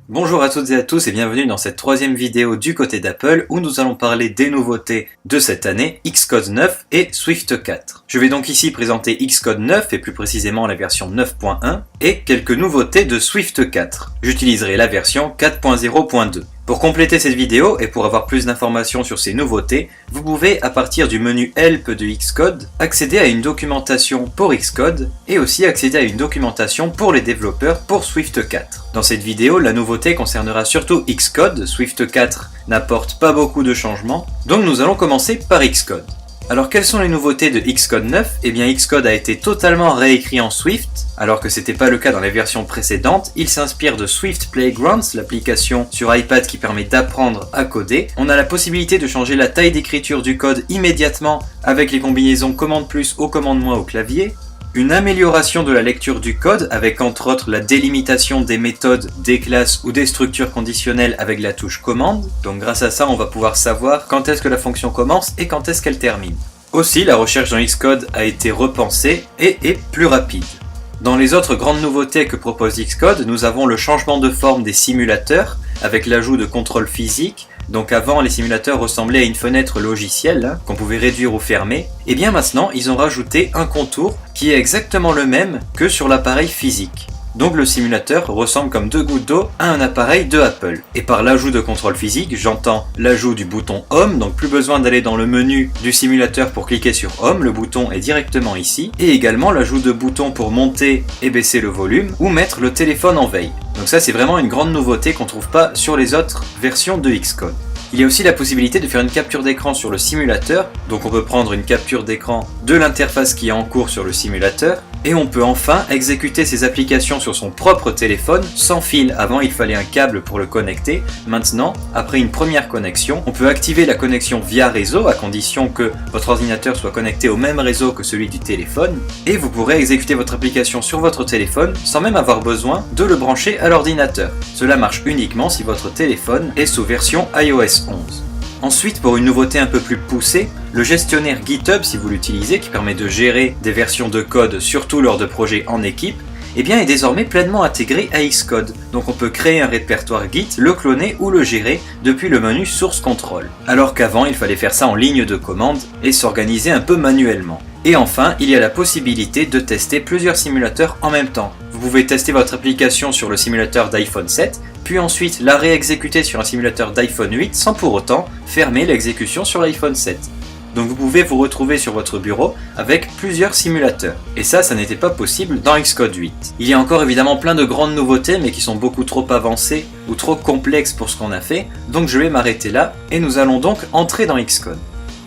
Bonjour à toutes et à tous et bienvenue dans cette troisième vidéo du côté d'Apple où nous allons parler des nouveautés de cette année, Xcode 9 et Swift 4. Je vais donc ici présenter Xcode 9 et plus précisément la version 9.1 et quelques nouveautés de Swift 4. J'utiliserai la version 4.0.2. Pour compléter cette vidéo et pour avoir plus d'informations sur ces nouveautés, vous pouvez à partir du menu Help de Xcode accéder à une documentation pour Xcode et aussi accéder à une documentation pour les développeurs pour Swift 4. Dans cette vidéo, la nouveauté concernera surtout Xcode, Swift 4 n'apporte pas beaucoup de changements, donc nous allons commencer par Xcode. Alors quelles sont les nouveautés de Xcode 9 ? Eh bien Xcode a été totalement réécrit en Swift, alors que c'était pas le cas dans les versions précédentes. Il s'inspire de Swift Playgrounds, l'application sur iPad qui permet d'apprendre à coder. On a la possibilité de changer la taille d'écriture du code immédiatement avec les combinaisons commande plus ou commande moins au clavier. Une amélioration de la lecture du code avec entre autres la délimitation des méthodes, des classes ou des structures conditionnelles avec la touche commande. Donc grâce à ça on va pouvoir savoir quand est-ce que la fonction commence et quand est-ce qu'elle termine. Aussi la recherche dans Xcode a été repensée et est plus rapide. Dans les autres grandes nouveautés que propose Xcode, nous avons le changement de forme des simulateurs avec l'ajout de contrôles physiques. Donc avant, les simulateurs ressemblaient à une fenêtre logicielle qu'on pouvait réduire ou fermer. Et bien maintenant, ils ont rajouté un contour qui est exactement le même que sur l'appareil physique. Donc le simulateur ressemble comme deux gouttes d'eau à un appareil de Apple. Et par l'ajout de contrôle physique, j'entends l'ajout du bouton Home, donc plus besoin d'aller dans le menu du simulateur pour cliquer sur Home, le bouton est directement ici. Et également l'ajout de boutons pour monter et baisser le volume ou mettre le téléphone en veille. Donc ça c'est vraiment une grande nouveauté qu'on ne trouve pas sur les autres versions de Xcode. Il y a aussi la possibilité de faire une capture d'écran sur le simulateur, donc on peut prendre une capture d'écran de l'interface qui est en cours sur le simulateur, et on peut enfin exécuter ses applications sur son propre téléphone sans fil. Avant il fallait un câble pour le connecter, maintenant, après une première connexion, on peut activer la connexion via réseau à condition que votre ordinateur soit connecté au même réseau que celui du téléphone, et vous pourrez exécuter votre application sur votre téléphone sans même avoir besoin de le brancher à l'ordinateur. Cela marche uniquement si votre téléphone est sous version iOS 11. Ensuite, pour une nouveauté un peu plus poussée, le gestionnaire GitHub, si vous l'utilisez, qui permet de gérer des versions de code, surtout lors de projets en équipe, eh bien est désormais pleinement intégré à Xcode. Donc on peut créer un répertoire Git, le cloner ou le gérer depuis le menu Source Control. Alors qu'avant, il fallait faire ça en ligne de commande et s'organiser un peu manuellement. Et enfin, il y a la possibilité de tester plusieurs simulateurs en même temps. Vous pouvez tester votre application sur le simulateur d'iPhone 7, puis ensuite la réexécuter sur un simulateur d'iPhone 8 sans pour autant fermer l'exécution sur l'iPhone 7. Donc vous pouvez vous retrouver sur votre bureau avec plusieurs simulateurs. Et ça n'était pas possible dans Xcode 8. Il y a encore évidemment plein de grandes nouveautés mais qui sont beaucoup trop avancées ou trop complexes pour ce qu'on a fait, donc je vais m'arrêter là et nous allons donc entrer dans Xcode.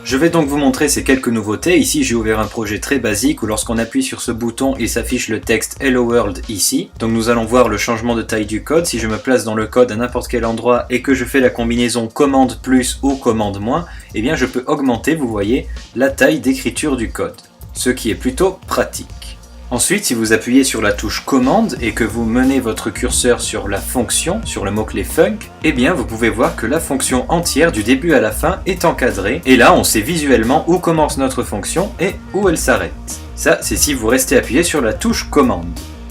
Je vais donc vous montrer ces quelques nouveautés. Ici j'ai ouvert un projet très basique où lorsqu'on appuie sur ce bouton il s'affiche le texte Hello World ici. Donc nous allons voir le changement de taille du code. Si je me place dans le code à n'importe quel endroit et que je fais la combinaison commande plus ou commande moins, eh bien je peux augmenter, vous voyez, la taille d'écriture du code. Ce qui est plutôt pratique. Ensuite, si vous appuyez sur la touche commande et que vous menez votre curseur sur la fonction, sur le mot-clé func, eh bien vous pouvez voir que la fonction entière du début à la fin est encadrée. Et là, on sait visuellement où commence notre fonction et où elle s'arrête. Ça, c'est si vous restez appuyé sur la touche commande.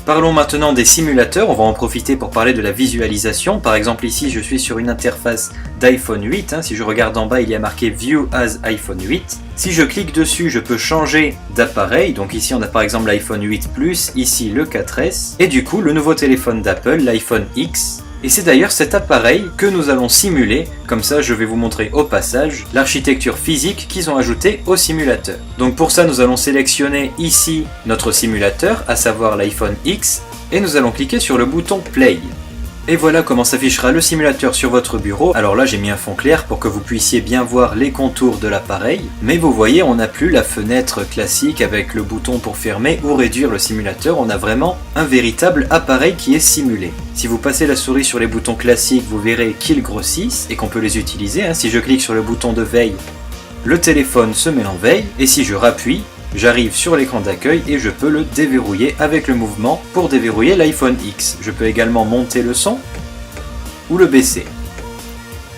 Parlons maintenant des simulateurs, on va en profiter pour parler de la visualisation. Par exemple ici je suis sur une interface d'iPhone 8, si je regarde en bas il y a marqué View as iPhone 8. Si je clique dessus je peux changer d'appareil, donc ici on a par exemple l'iPhone 8 Plus, ici le 4S, et du coup le nouveau téléphone d'Apple, l'iPhone X. Et c'est d'ailleurs cet appareil que nous allons simuler, comme ça je vais vous montrer au passage l'architecture physique qu'ils ont ajoutée au simulateur. Donc pour ça nous allons sélectionner ici notre simulateur, à savoir l'iPhone X, et nous allons cliquer sur le bouton Play. Et voilà comment s'affichera le simulateur sur votre bureau. Alors là j'ai mis un fond clair pour que vous puissiez bien voir les contours de l'appareil. Mais vous voyez on n'a plus la fenêtre classique avec le bouton pour fermer ou réduire le simulateur. On a vraiment un véritable appareil qui est simulé. Si vous passez la souris sur les boutons classiques vous verrez qu'ils grossissent et qu'on peut les utiliser. Si je clique sur le bouton de veille, le téléphone se met en veille. Et si je rappuie, j'arrive sur l'écran d'accueil et je peux le déverrouiller avec le mouvement pour déverrouiller l'iPhone X. Je peux également monter le son ou le baisser.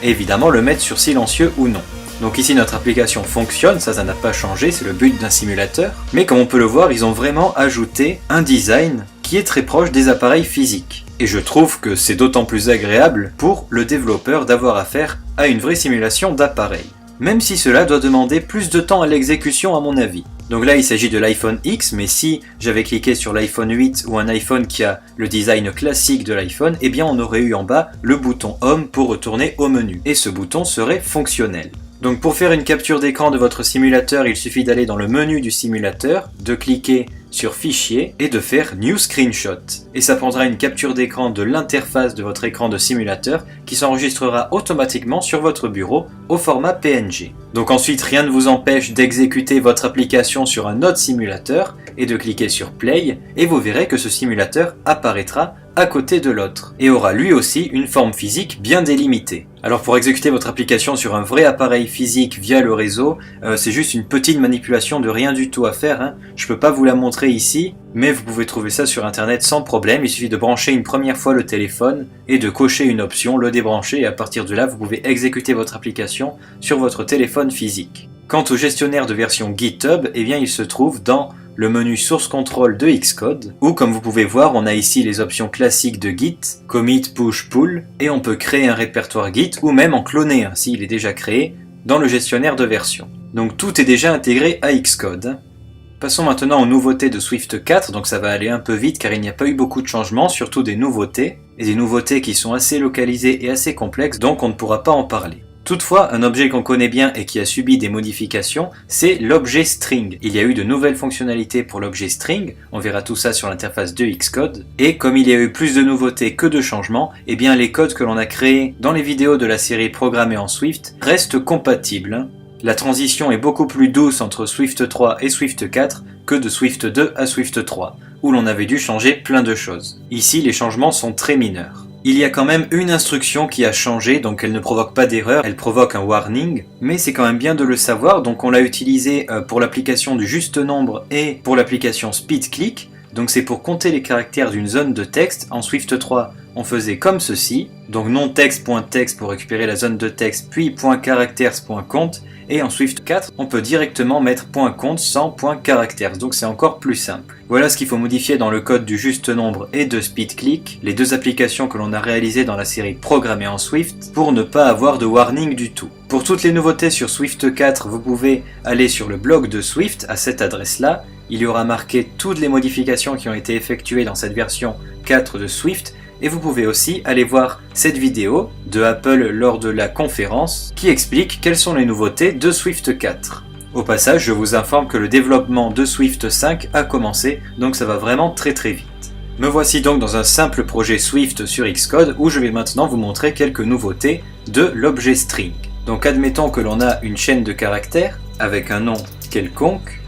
et évidemment le mettre sur silencieux ou non. Donc ici notre application fonctionne, ça n'a pas changé, c'est le but d'un simulateur. Mais comme on peut le voir, ils ont vraiment ajouté un design qui est très proche des appareils physiques. Et je trouve que c'est d'autant plus agréable pour le développeur d'avoir affaire à une vraie simulation d'appareil. Même si cela doit demander plus de temps à l'exécution à mon avis. Donc là il s'agit de l'iPhone X, mais si j'avais cliqué sur l'iPhone 8 ou un iPhone qui a le design classique de l'iPhone, eh bien on aurait eu en bas le bouton Home pour retourner au menu. Et ce bouton serait fonctionnel. Donc pour faire une capture d'écran de votre simulateur, il suffit d'aller dans le menu du simulateur, de cliquer sur Fichier et de faire New Screenshot. Et ça prendra une capture d'écran de l'interface de votre écran de simulateur qui s'enregistrera automatiquement sur votre bureau au format PNG. Donc ensuite, rien ne vous empêche d'exécuter votre application sur un autre simulateur et de cliquer sur Play et vous verrez que ce simulateur apparaîtra à côté de l'autre et aura lui aussi une forme physique bien délimitée. Alors pour exécuter votre application sur un vrai appareil physique via le réseau, c'est juste une petite manipulation de rien du tout à faire, hein. Je peux pas vous la montrer ici, mais vous pouvez trouver ça sur internet sans problème. Il suffit de brancher une première fois le téléphone et de cocher une option, le débrancher, et à partir de là vous pouvez exécuter votre application sur votre téléphone physique. Quant au gestionnaire de version GitHub, eh bien il se trouve dans le menu Source Control de Xcode, où comme vous pouvez voir, on a ici les options classiques de Git, Commit, Push, Pull, et on peut créer un répertoire Git, ou même en cloner un s'il est déjà créé, dans le gestionnaire de version. Donc tout est déjà intégré à Xcode. Passons maintenant aux nouveautés de Swift 4, donc ça va aller un peu vite car il n'y a pas eu beaucoup de changements, surtout des nouveautés, et des nouveautés qui sont assez localisées et assez complexes, donc on ne pourra pas en parler. Toutefois, un objet qu'on connaît bien et qui a subi des modifications, c'est l'objet string. Il y a eu de nouvelles fonctionnalités pour l'objet string, on verra tout ça sur l'interface de Xcode, et comme il y a eu plus de nouveautés que de changements, eh bien les codes que l'on a créés dans les vidéos de la série programmée en Swift restent compatibles. La transition est beaucoup plus douce entre Swift 3 et Swift 4 que de Swift 2 à Swift 3, où l'on avait dû changer plein de choses. Ici, les changements sont très mineurs. Il y a quand même une instruction qui a changé, donc elle ne provoque pas d'erreur, elle provoque un warning, mais c'est quand même bien de le savoir, donc on l'a utilisé pour l'application du juste nombre et pour l'application SpeedClick, donc c'est pour compter les caractères d'une zone de texte. En Swift 3, on faisait comme ceci, donc non-text.text pour récupérer la zone de texte, puis .characters.count, et en Swift 4, on peut directement mettre .count sans .characters, donc c'est encore plus simple. Voilà ce qu'il faut modifier dans le code du juste nombre et de SpeedClick, les deux applications que l'on a réalisées dans la série programmée en Swift, pour ne pas avoir de warning du tout. Pour toutes les nouveautés sur Swift 4, vous pouvez aller sur le blog de Swift à cette adresse-là. Il y aura marqué toutes les modifications qui ont été effectuées dans cette version 4 de Swift, et vous pouvez aussi aller voir cette vidéo de Apple lors de la conférence qui explique quelles sont les nouveautés de Swift 4. Au passage, je vous informe que le développement de Swift 5 a commencé, donc ça va vraiment très vite. Me voici donc dans un simple projet Swift sur Xcode où je vais maintenant vous montrer quelques nouveautés de l'objet string. Donc admettons que l'on a une chaîne de caractères avec un nom quelconque.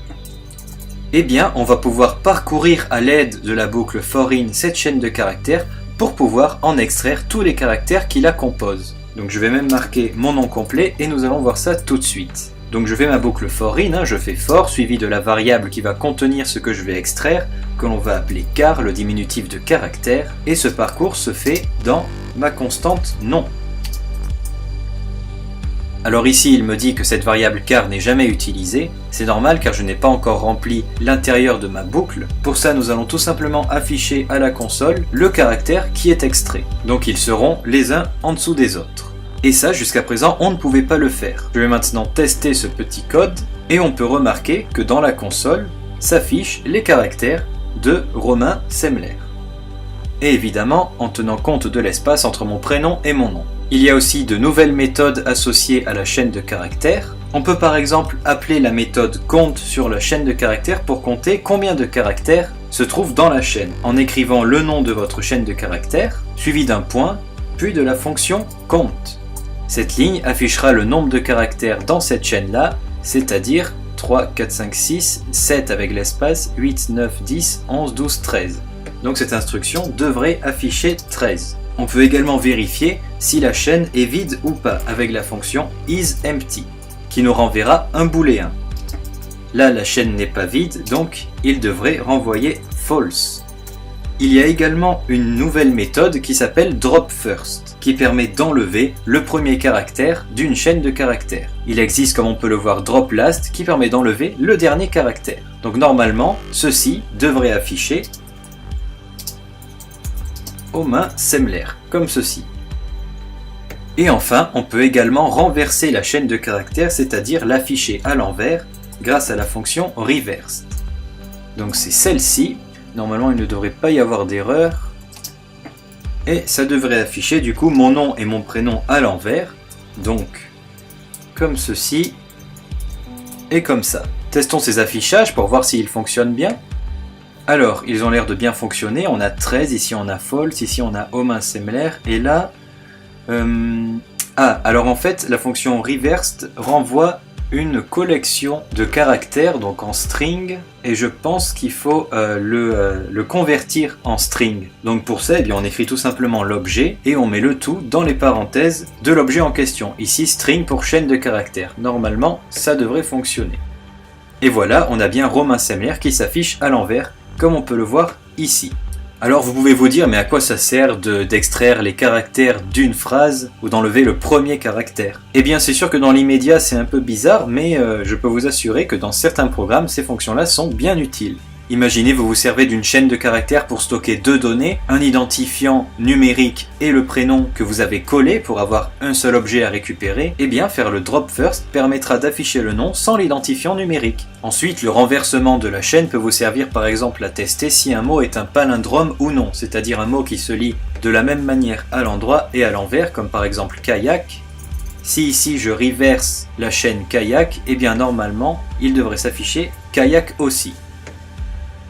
Eh bien, on va pouvoir parcourir à l'aide de la boucle for-in cette chaîne de caractères pour pouvoir en extraire tous les caractères qui la composent. Donc je vais même marquer mon nom complet et nous allons voir ça tout de suite. Donc je fais ma boucle for-in, je fais for suivi de la variable qui va contenir ce que je vais extraire, que l'on va appeler char, le diminutif de caractère, et ce parcours se fait dans ma constante nom. Alors ici il me dit que cette variable char n'est jamais utilisée, c'est normal car je n'ai pas encore rempli l'intérieur de ma boucle. Pour ça nous allons tout simplement afficher à la console le caractère qui est extrait. Donc ils seront les uns en dessous des autres. Et ça jusqu'à présent on ne pouvait pas le faire. Je vais maintenant tester ce petit code et on peut remarquer que dans la console s'affichent les caractères de Romain Semler. Et évidemment en tenant compte de l'espace entre mon prénom et mon nom. Il y a aussi de nouvelles méthodes associées à la chaîne de caractères. On peut par exemple appeler la méthode compte sur la chaîne de caractères pour compter combien de caractères se trouvent dans la chaîne, en écrivant le nom de votre chaîne de caractères, suivi d'un point, puis de la fonction compte. Cette ligne affichera le nombre de caractères dans cette chaîne-là, c'est-à-dire 3, 4, 5, 6, 7 avec l'espace, 8, 9, 10, 11, 12, 13. Donc cette instruction devrait afficher 13. On peut également vérifier si la chaîne est vide ou pas avec la fonction isEmpty, qui nous renverra un booléen. Là, la chaîne n'est pas vide, donc il devrait renvoyer false. Il y a également une nouvelle méthode qui s'appelle Drop First, qui permet d'enlever le premier caractère d'une chaîne de caractères. Il existe, comme on peut le voir, Drop Last, qui permet d'enlever le dernier caractère. Donc normalement, ceci devrait afficher Romain Semler, comme ceci. Et enfin, on peut également renverser la chaîne de caractères, c'est-à-dire l'afficher à l'envers, grâce à la fonction Reversed. Donc c'est celle-ci. Normalement, il ne devrait pas y avoir d'erreur. Et ça devrait afficher du coup mon nom et mon prénom à l'envers. Donc, comme ceci et comme ça. Testons ces affichages pour voir s'ils fonctionnent bien. Alors, ils ont l'air de bien fonctionner. On a 13, ici on a False, ici on a Romain Semler. Et là... alors en fait, la fonction Reversed renvoie une collection de caractères, donc en string, et je pense qu'il faut le convertir en string. Donc pour ça, eh bien, on écrit tout simplement l'objet et on met le tout dans les parenthèses de l'objet en question. Ici, string pour chaîne de caractères. Normalement, ça devrait fonctionner. Et voilà, on a bien Romain Semler qui s'affiche à l'envers, comme on peut le voir ici. Alors vous pouvez vous dire, mais à quoi ça sert d'extraire les caractères d'une phrase ou d'enlever le premier caractère? Eh bien c'est sûr que dans l'immédiat c'est un peu bizarre, mais je peux vous assurer que dans certains programmes, ces fonctions-là sont bien utiles. Imaginez, vous vous servez d'une chaîne de caractères pour stocker deux données, un identifiant numérique et le prénom que vous avez collé pour avoir un seul objet à récupérer. Eh bien, faire le drop first permettra d'afficher le nom sans l'identifiant numérique. Ensuite, le renversement de la chaîne peut vous servir par exemple à tester si un mot est un palindrome ou non, c'est-à-dire un mot qui se lit de la même manière à l'endroit et à l'envers, comme par exemple kayak. Si ici je reverse la chaîne kayak, eh bien normalement, il devrait s'afficher kayak aussi.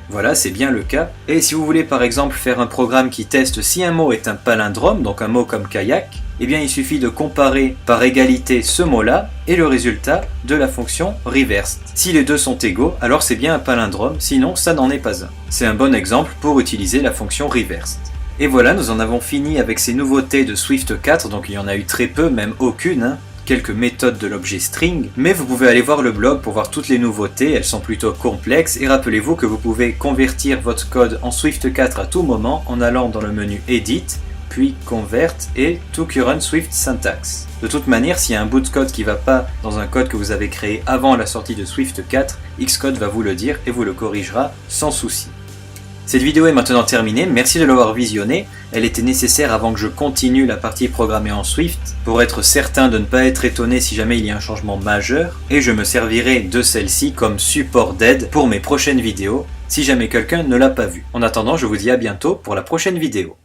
Voilà, c'est bien le cas. Et si vous voulez par exemple faire un programme qui teste si un mot est un palindrome, donc un mot comme kayak, eh bien il suffit de comparer par égalité ce mot-là et le résultat de la fonction reversed. Si les deux sont égaux, alors c'est bien un palindrome, sinon ça n'en est pas un. C'est un bon exemple pour utiliser la fonction reversed. Et voilà, nous en avons fini avec ces nouveautés de Swift 4, donc il y en a eu très peu, même aucune, quelques méthodes de l'objet string, mais vous pouvez aller voir le blog pour voir toutes les nouveautés, elles sont plutôt complexes, et rappelez-vous que vous pouvez convertir votre code en Swift 4 à tout moment en allant dans le menu Edit, puis Convert et To Current Swift Syntax. De toute manière, s'il y a un bout de code qui ne va pas dans un code que vous avez créé avant la sortie de Swift 4, Xcode va vous le dire et vous le corrigera sans souci. Cette vidéo est maintenant terminée, merci de l'avoir visionnée. Elle était nécessaire avant que je continue la partie programmée en Swift, pour être certain de ne pas être étonné si jamais il y a un changement majeur, et je me servirai de celle-ci comme support d'aide pour mes prochaines vidéos, si jamais quelqu'un ne l'a pas vue. En attendant, je vous dis à bientôt pour la prochaine vidéo.